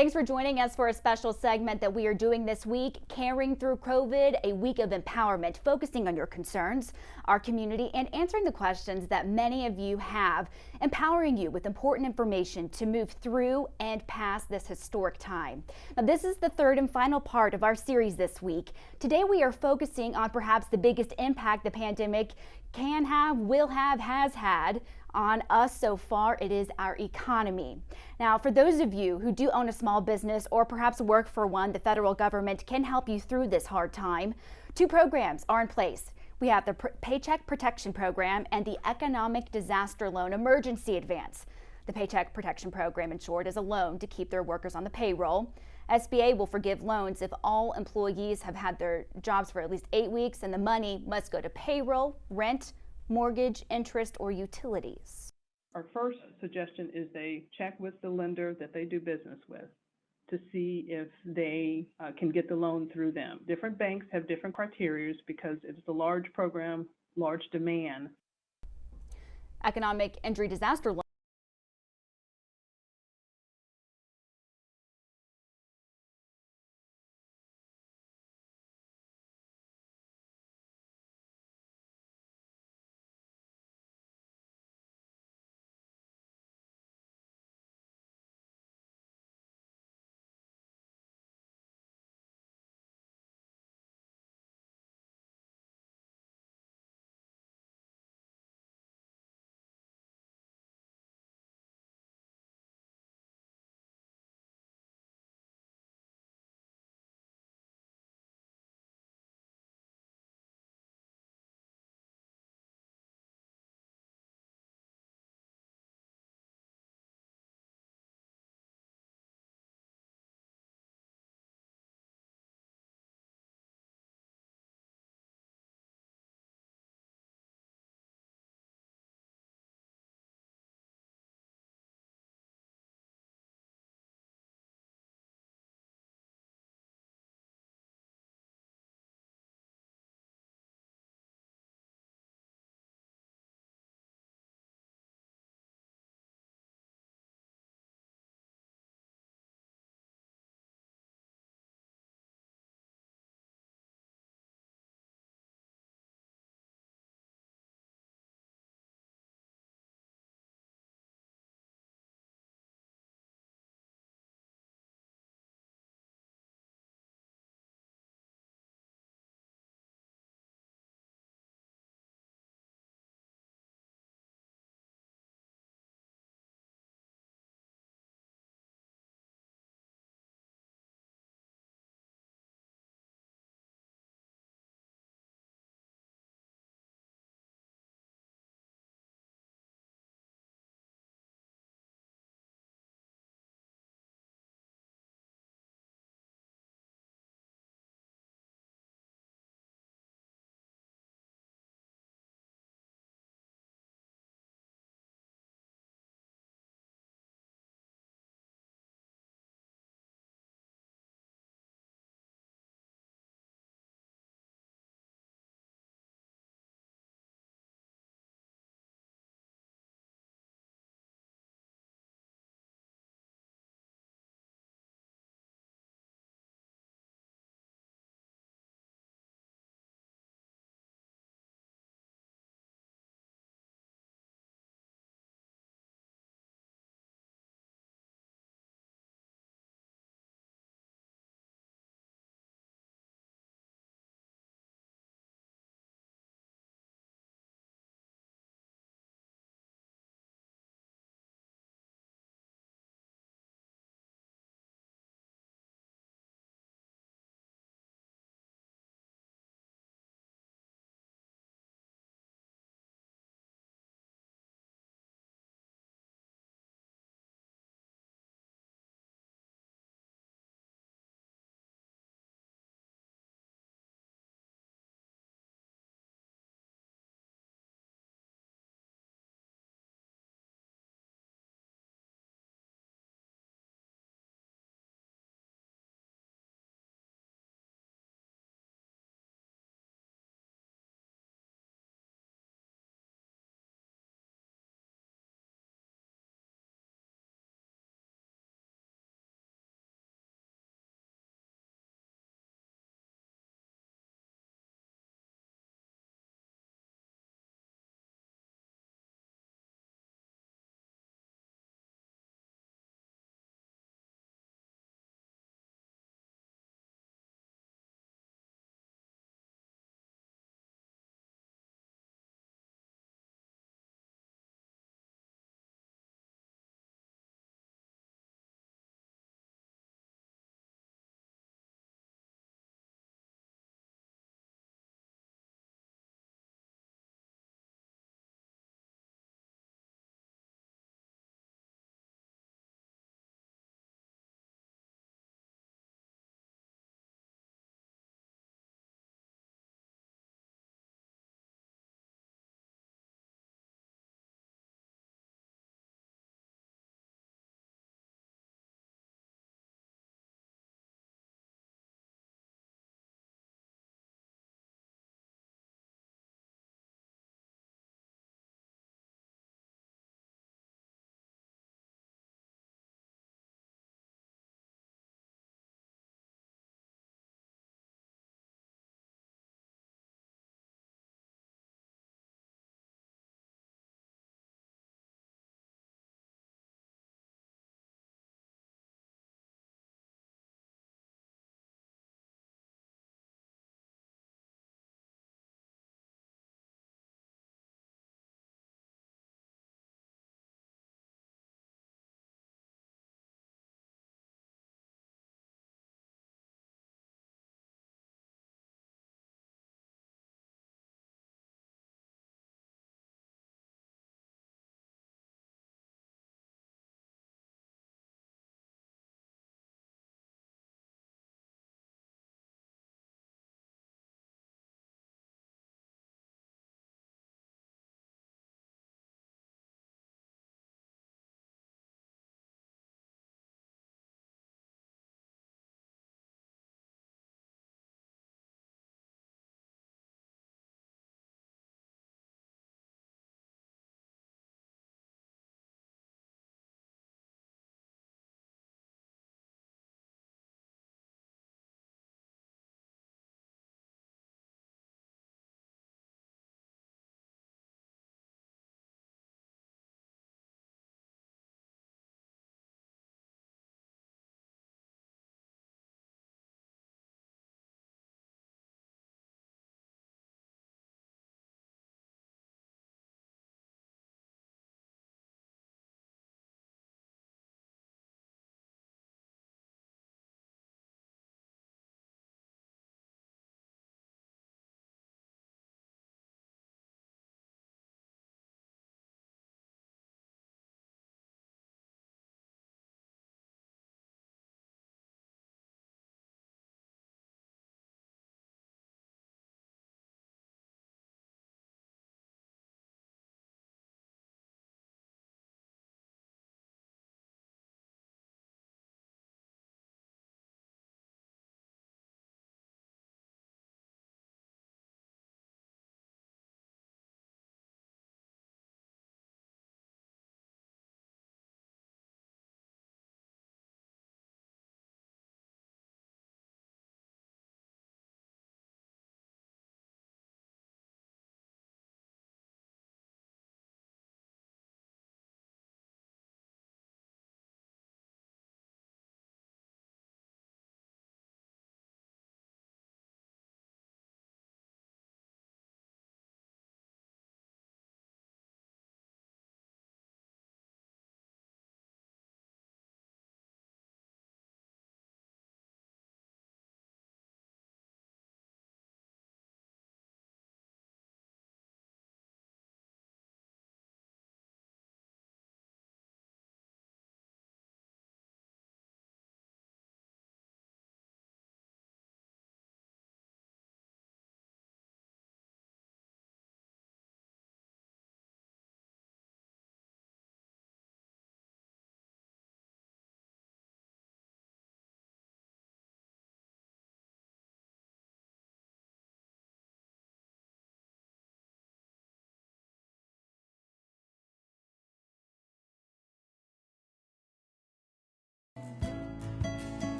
Thanks for joining us for a special segment that we are doing this week, Caring Through COVID, a week of empowerment, focusing on your concerns, our community, and answering the questions that many of you have, empowering you with important information to move through and past this historic time. Now, this is the third and final part of our series this week. Today, we are focusing on perhaps the biggest impact the pandemic can have, will have, has had on us so far. It is our economy. Now, for those of you who do own a small business or perhaps work for one, the federal government can help you through this hard time. Two programs are in place. We have the Paycheck Protection Program and the Economic Disaster Loan Emergency Advance. The Paycheck Protection Program, in short, is a loan to keep their workers on the payroll. SBA will forgive loans if all employees have had their jobs for at least 8 weeks, and the money must go to payroll, rent, mortgage, interest, or utilities. Our first suggestion is they check with the lender that they do business with to see if they can get the loan through them. Different banks have different criteria because it's a large program, large demand. Economic Injury Disaster Loan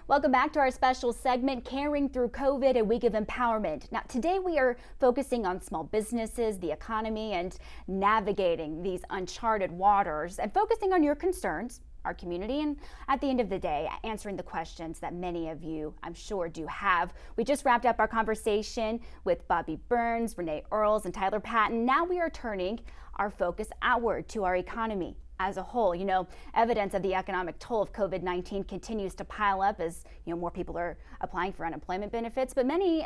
Welcome back to our special segment, Caring Through COVID, a week of empowerment. Now, today we are focusing on small businesses, the economy, and navigating these uncharted waters, and focusing on your concerns, our community, and at the end of the day, answering the questions that many of you, I'm sure, do have. We just wrapped up our conversation with Bobby Burns, Renee Earls, and Tyler Patton. Now we are turning our focus outward to our economy as a whole. Evidence of the economic toll of COVID-19 continues to pile up as more people are applying for unemployment benefits, but many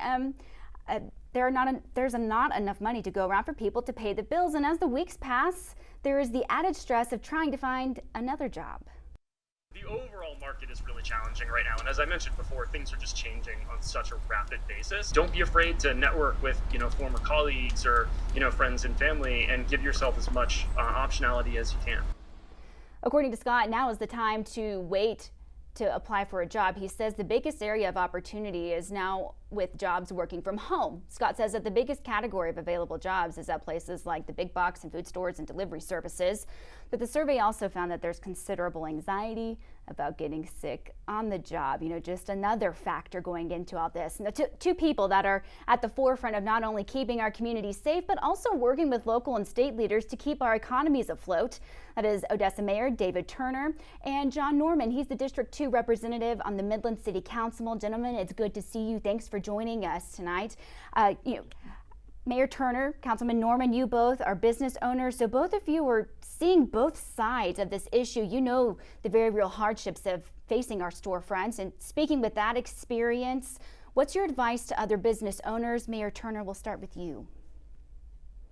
there's not enough money to go around for people to pay the bills, and as the weeks pass, there is the added stress of trying to find another job. The overall market is really challenging right now, and as I mentioned before, things are just changing on such a rapid basis. Don't be afraid to network with former colleagues or friends and family, and give yourself as much optionality as you can. According to Scott, now is the time to wait to apply for a job. He says the biggest area of opportunity is now with jobs working from home. Scott says that the biggest category of available jobs is at places like the big box and food stores and delivery services. But the survey also found that there's considerable anxiety about getting sick on the job. Just another factor going into all this. Now, two people that are at the forefront of not only keeping our community safe, but also working with local and state leaders to keep our economies afloat. That is Odessa Mayor David Turner and John Norman. He's the District 2 representative on the Midland City Council. Gentlemen, it's good to see you. Thanks for joining us tonight. Mayor Turner, Councilman Norman, you both are business owners, so both of you are seeing both sides of this issue. You know the very real hardships of facing our storefronts, and speaking with that experience, what's your advice to other business owners? Mayor Turner, we'll start with you.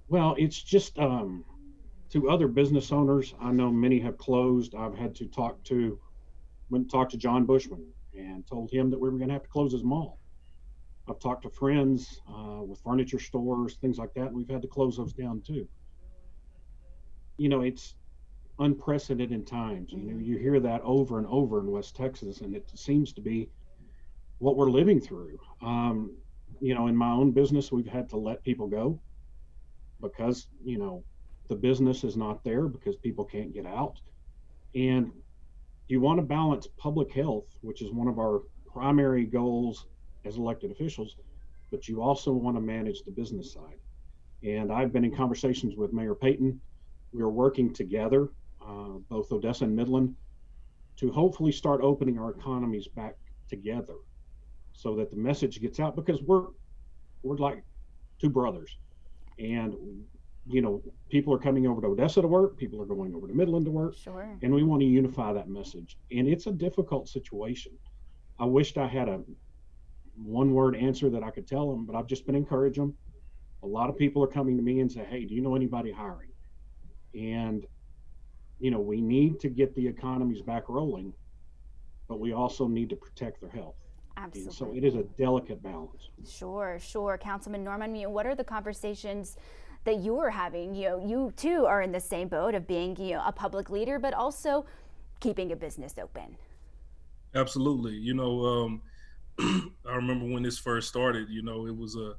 Well, it's just to other business owners, I know many have closed. I've had to went and talked to John Bushman and told him that we were going to have to close his mall. I've talked to friends with furniture stores, things like that, and we've had to close those down too. It's unprecedented times. You hear that over and over in West Texas, and it seems to be what we're living through. In my own business, we've had to let people go because, the business is not there because people can't get out. And you want to balance public health, which is one of our primary goals as elected officials, but you also want to manage the business side. And I've been in conversations with Mayor Payton. We are working together, both Odessa and Midland, to hopefully start opening our economies back together so that the message gets out, because we're like two brothers. And people are coming over to Odessa to work, people are going over to Midland to work, Sure. And we want to unify that message. And it's a difficult situation. I wished I had a one-word answer that I could tell them, but I've just been encouraging them. A lot of people are coming to me and say, hey, do you know anybody hiring? And, we need to get the economies back rolling, but we also need to protect their health. Absolutely. And so it is a delicate balance. Sure. Councilman Norman, what are the conversations that you're having? You too are in the same boat of being, a public leader, but also keeping a business open. Absolutely. I remember when this first started, it was a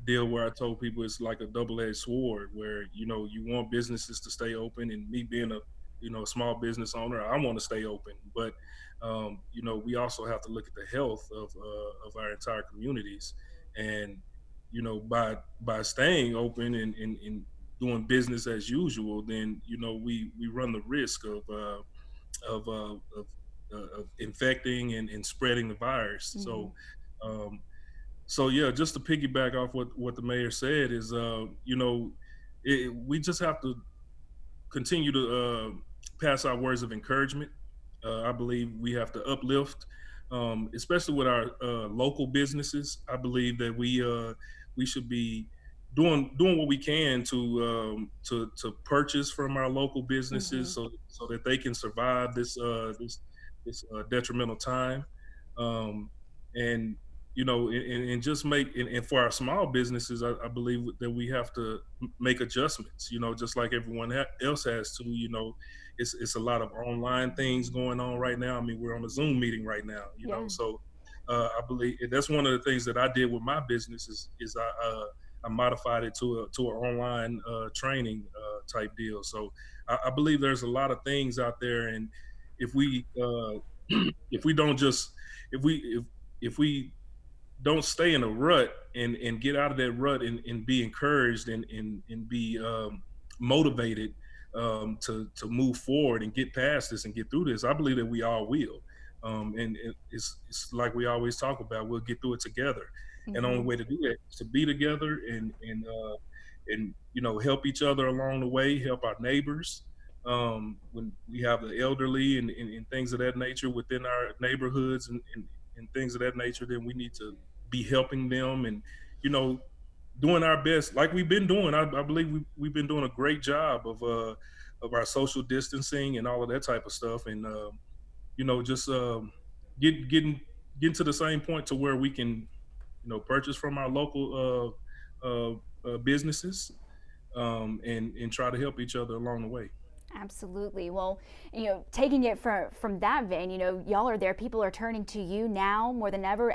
deal where I told people it's like a double-edged sword where, you want businesses to stay open, and me being a small business owner, I want to stay open. But, we also have to look at the health of our entire communities. And, by staying open and doing business as usual, then, we run the risk of infecting and spreading the virus. Mm-hmm. So yeah, just to piggyback off what the mayor said is, we just have to continue to pass our words of encouragement. I believe we have to uplift, especially with our local businesses. I believe that we should be doing what we can to purchase from our local businesses, Mm-hmm. so that they can survive this detrimental time, and and just make, and for our small businesses, I believe that we have to make adjustments, just like everyone else has to. It's a lot of online things going on right now. I mean, we're on a Zoom meeting right now, Yeah. so I believe that's one of the things that I did with my business is I modified it to an online training type deal. So I believe there's a lot of things out there, and if we if we don't just if we don't stay in a rut and get out of that rut and be encouraged and be motivated to move forward and get past this and get through this, I believe that we all will. And it's like we always talk about, we'll get through it together. And the only way to do that is to be together and help each other along the way, help our neighbors. When we have the elderly and things of that nature within our neighborhoods and things of that nature, then we need to be helping them and doing our best like we've been doing. I believe we've been doing a great job of our social distancing and all of that type of stuff, and just getting to the same point to where we can purchase from our local businesses, and try to help each other along the way. Absolutely. Well, taking it from that vein, y'all are there. People are turning to you now more than ever,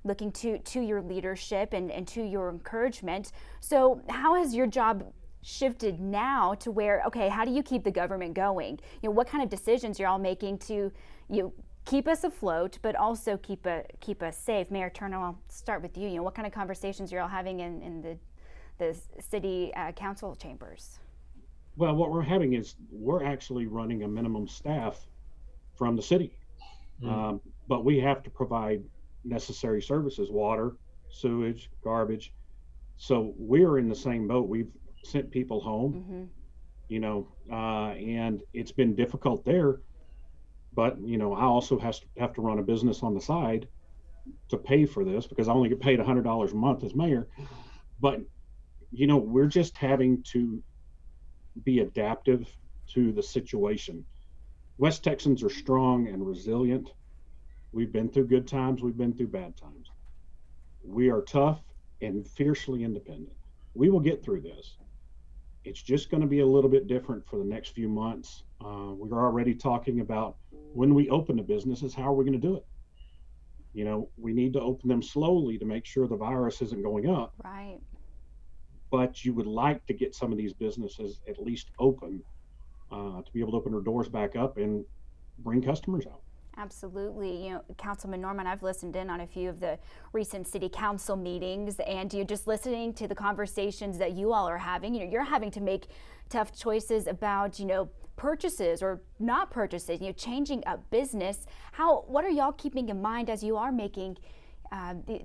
looking to your leadership and to your encouragement. So how has your job shifted now to where, okay, how do you keep the government going? What kind of decisions you're all making to, keep us afloat, but also keep us safe? Mayor Turner, I'll start with you. What kind of conversations you're all having in the city council chambers? Well, what we're having is we're actually running a minimum staff from the city, but we have to provide necessary services: water, sewage, garbage. So we're in the same boat. We've sent people home, and it's been difficult there. But I also have to run a business on the side to pay for this, because I only get paid $100 a month as mayor. But we're just having to be adaptive to the situation. West Texans are strong and resilient. We've been through good times, we've been through bad times. We are tough and fiercely independent. We will get through this. It's just going to be a little bit different for the next few months. We're already talking about, when we open the businesses, how are we going to do it? We need to open them slowly to make sure the virus isn't going up. Right. But you would like to get some of these businesses at least open, to be able to open their doors back up and bring customers out. Absolutely. Councilman Norman, I've listened in on a few of the recent city council meetings, and just listening to the conversations that you all are having. You're having to make tough choices about, purchases or not purchases, changing a business. What are y'all keeping in mind as you are making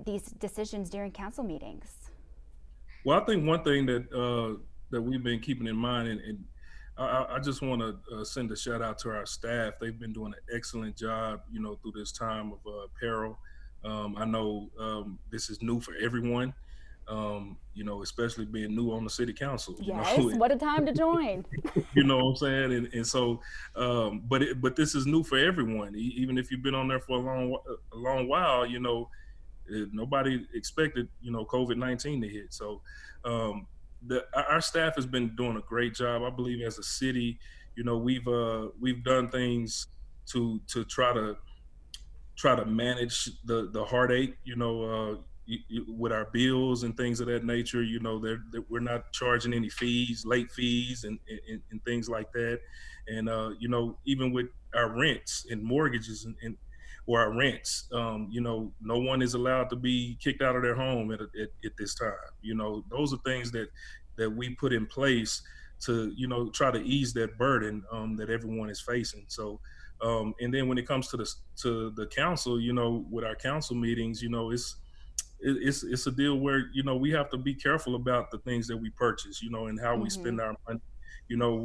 these decisions during council meetings? Well, I think one thing that we've been keeping in mind, and I just want to send a shout out to our staff. They've been doing an excellent job, through this time of peril. I know this is new for everyone, especially being new on the city council. Yes, what a time to join. You know what I'm saying? And so, but this is new for everyone. Even if you've been on there for a long while, nobody expected, COVID-19 to hit. So our staff has been doing a great job. I believe as a city, we've done things to try to manage the heartache, with our bills and things of that nature. We're not charging any fees, late fees and things like that. And, even with our rents and mortgages or our rents, no one is allowed to be kicked out of their home at this time. Those are things that we put in place to, try to ease that burden that everyone is facing. So, and then when it comes to the council, with our council meetings, it's a deal where, we have to be careful about the things that we purchase, and how we spend our money,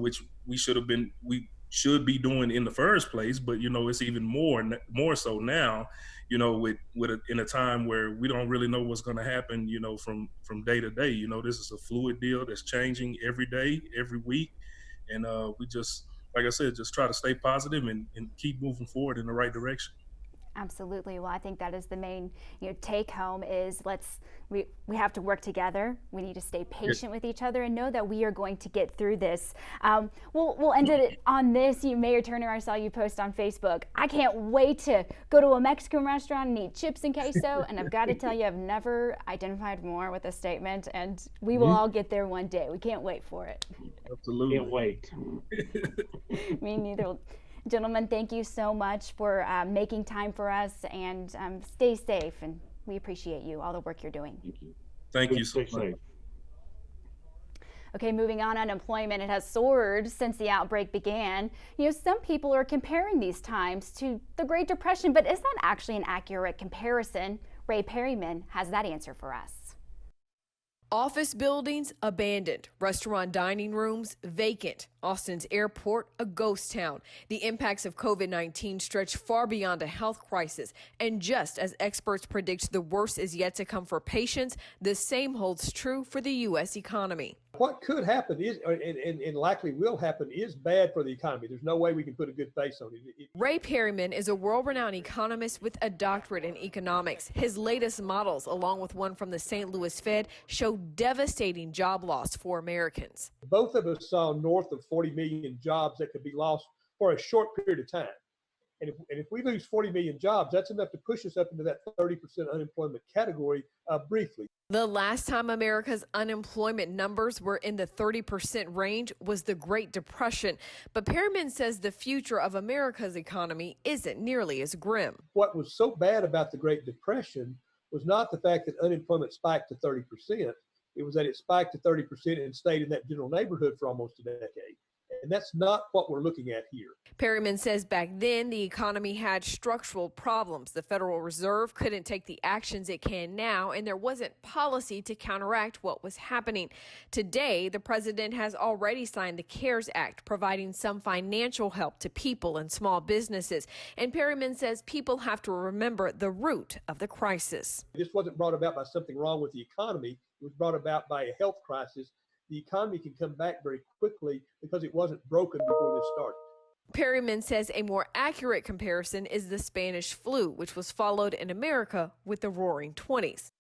which we should be doing in the first place, but it's even more so now, in a time where we don't really know what's going to happen, from day to day. This is a fluid deal that's changing every day, every week, and we just, like I said, just try to stay positive and keep moving forward in the right direction. Absolutely. Well, I think that is the main, take home is we have to work together. We need to stay patient with each other and know that we are going to get through this. We'll end it on this. Mayor Turner, I saw you post on Facebook. I can't wait to go to a Mexican restaurant and eat chips and queso. And I've got to tell you, I've never identified more with a statement, and we will all get there one day. We can't wait for it. Absolutely. Can't wait. Me neither. Gentlemen, thank you so much for making time for us, and stay safe, and we appreciate you, all the work you're doing. Thank you. Thank you so Stay much. safe. Okay, moving on, unemployment, it has soared since the outbreak began. Some people are comparing these times to the Great Depression, but is that actually an accurate comparison? Ray Perryman has that answer for us. Office buildings abandoned, restaurant dining rooms vacant, Austin's airport a ghost town. The impacts of COVID-19 stretch far beyond a health crisis, and just as experts predict the worst is yet to come for patients, the same holds true for the U.S. economy. What could happen is, and likely will happen, is bad for the economy. There's no way we can put a good face on it. Ray Perryman is a world-renowned economist with a doctorate in economics. His latest models, along with one from the St. Louis Fed, show devastating job loss for Americans. Both of us saw north of 40 million jobs that could be lost for a short period of time. And if we lose 40 million jobs, that's enough to push us up into that 30% unemployment category briefly. The last time America's unemployment numbers were in the 30% range was the Great Depression. But Perryman says the future of America's economy isn't nearly as grim. What was so bad about the Great Depression was not the fact that unemployment spiked to 30%. It was that it spiked to 30% and stayed in that general neighborhood for almost a decade. And that's not what we're looking at here. Perryman says back then the economy had structural problems. The Federal Reserve couldn't take the actions it can now, and there wasn't policy to counteract what was happening. Today, the president has already signed the CARES Act, providing some financial help to people and small businesses. And Perryman says people have to remember the root of the crisis. This wasn't brought about by something wrong with the economy. It was brought about by a health crisis. The economy can come back very quickly because it wasn't broken before this started. Perryman says a more accurate comparison is the Spanish flu, which was followed in America with the Roaring '20s.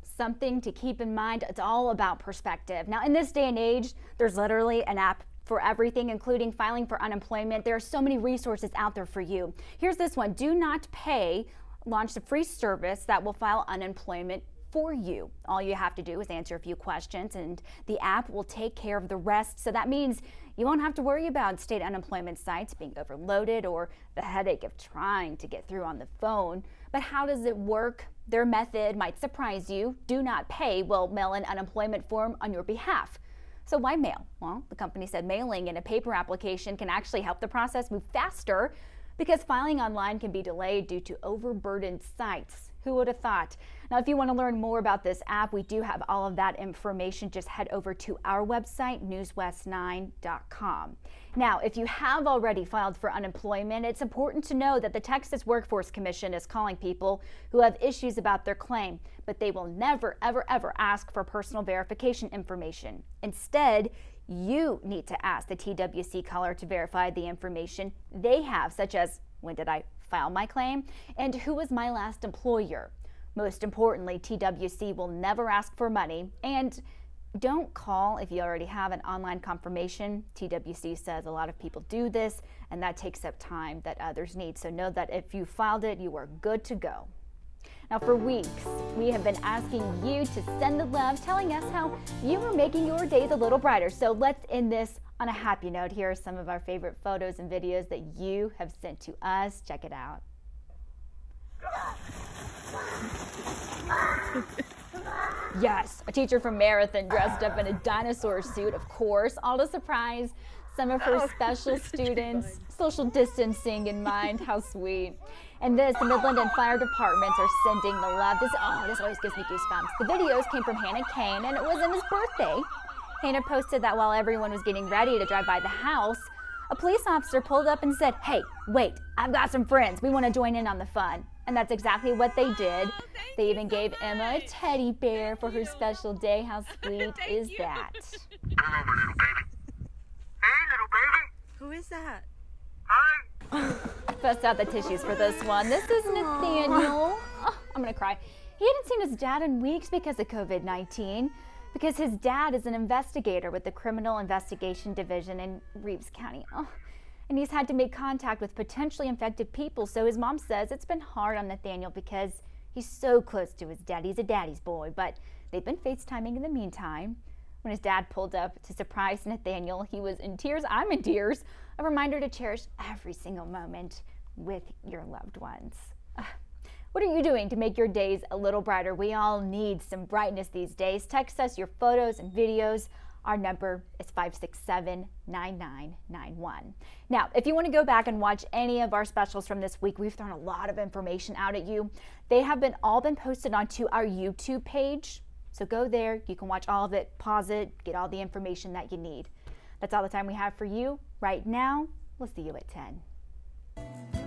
Something to keep in mind, it's all about perspective. Now, in this day and age, there's literally an app for everything, including filing for unemployment. There are so many resources out there for you. Here's this one. Do Not Pay launched a free service that will file unemployment for you. All you have to do is answer a few questions and the app will take care of the rest. So that means you won't have to worry about state unemployment sites being overloaded or the headache of trying to get through on the phone. But how does it work? Their method might surprise you. Do Not Pay will mail an unemployment form on your behalf. So why mail? Well, the company said mailing in a paper application can actually help the process move faster because filing online can be delayed due to overburdened sites. Who would have thought? Now, if you want to learn more about this app, we do have all of that information. Just head over to our website, newswest9.com. Now, if you have already filed for unemployment, it's important to know that the Texas Workforce Commission is calling people who have issues about their claim, but they will never, ever, ever ask for personal verification information. Instead, you need to ask the TWC caller to verify the information they have, such as when did I file my claim and who was my last employer. Most importantly, TWC will never ask for money, and don't call if you already have an online confirmation. TWC says a lot of people do this, and that takes up time that others need. So know that if you filed it, you are good to go. Now, for weeks, we have been asking you to send the love, telling us how you are making your days a little brighter. So let's end this on a happy note. Here are some of our favorite photos and videos that you have sent to us. Check it out. Yes, a teacher from Marathon dressed up in a dinosaur suit, of course, all to surprise some of her special students. Social distancing in mind, how sweet. And the Midland and Fire Departments are sending the love. This always gives me goosebumps. The videos came from Hannah Kane, and it was on his birthday. Hannah posted that while everyone was getting ready to drive by the house, a police officer pulled up and said, "Hey, wait, I've got some friends. We want to join in on the fun." And that's exactly what they did. They even gave Emma a teddy bear for her special day. How sweet is that? Come over, little baby. Hey, little baby. Who is that? Hi. Bust out the tissues for this one. This is Nathaniel. Oh, I'm gonna cry. He hadn't seen his dad in weeks because of COVID-19, because his dad is an investigator with the Criminal Investigation Division in Reeves County. Oh, and he's had to make contact with potentially infected people. So his mom says it's been hard on Nathaniel because he's so close to his dad. He's a daddy's boy, but they've been FaceTiming in the meantime. When his dad pulled up to surprise Nathaniel, he was in tears. I'm in tears. A reminder to cherish every single moment with your loved ones. What are you doing to make your days a little brighter? We all need some brightness these days. Text us your photos and videos. Our number is 567-9991. Now, if you want to go back and watch any of our specials from this week, we've thrown a lot of information out at you. They have all been posted onto our YouTube page. So go there, you can watch all of it, pause it, get all the information that you need. That's all the time we have for you right now. We'll see you at 10.